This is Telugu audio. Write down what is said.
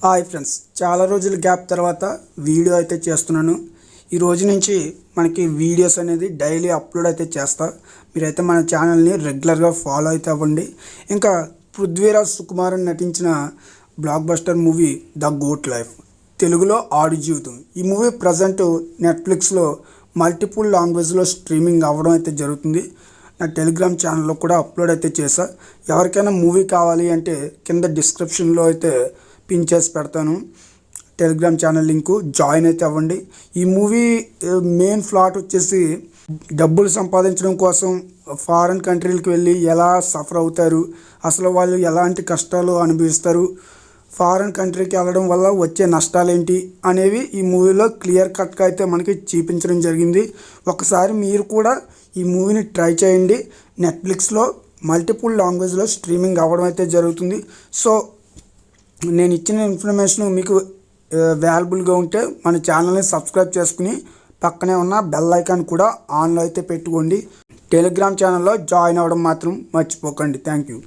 హాయ్ ఫ్రెండ్స్, చాలా రోజుల గ్యాప్ తర్వాత వీడియో అయితే చేస్తున్నాను. ఈ రోజు నుంచి మనకి వీడియోస్ అనేది డైలీ అప్లోడ్ అయితే చేస్తా. మీరైతే మన ఛానల్ని రెగ్యులర్గా ఫాలో అయితే అవ్వండి. ఇంకా పృథ్వీరాజ్ సుకుమారన్ నటించిన blockbuster movie the goat life, తెలుగులో ఆడి జీవితం. ఈ మూవీ ప్రజెంట్ నెట్ఫ్లిక్స్లో మల్టిపుల్ లాంగ్వేజ్లో స్ట్రీమింగ్ అవ్వడం అయితే జరుగుతుంది. నా టెలిగ్రామ్ ఛానల్లో కూడా అప్లోడ్ అయితే చేశా. ఎవరికైనా మూవీ కావాలి అంటే కింద డిస్క్రిప్షన్లో అయితే పిన్ చేసి పెడతాను, టెలిగ్రామ్ ఛానల్ లింకు, జాయిన్ అయితే అవ్వండి. ఈ మూవీ మెయిన్ ప్లాట్ వచ్చేసి డబ్బులు సంపాదించడం కోసం ఫారిన్ కంట్రీలకు వెళ్ళి ఎలా సఫర్ అవుతారు, అసలు వాళ్ళు ఎలాంటి కష్టాలు అనుభవిస్తారు, ఫారిన్ కంట్రీకి వెళ్ళడం వల్ల వచ్చే నష్టాలు ఏంటి అనేవి ఈ మూవీలో క్లియర్ కట్గా అయితే మనకి చూపించడం జరిగింది. ఒకసారి మీరు కూడా ఈ మూవీని ట్రై చేయండి. నెట్ఫ్లిక్స్లో మల్టిపుల్ లాంగ్వేజ్లో స్ట్రీమింగ్ అవ్వడం అయితే జరుగుతుంది. సో నేను ఇచ్చిన ఇన్ఫర్మేషన్ మీకు వాల్యుబుల్గా ఉంటే మన ఛానల్ని సబ్స్క్రైబ్ చేసుకుని పక్కనే ఉన్న బెల్ ఐకాన్ కూడా ఆన్లో అయితే పెట్టుకోండి. టెలిగ్రామ్ ఛానల్లో జాయిన్ అవ్వడం మాత్రం మర్చిపోకండి. Thank you.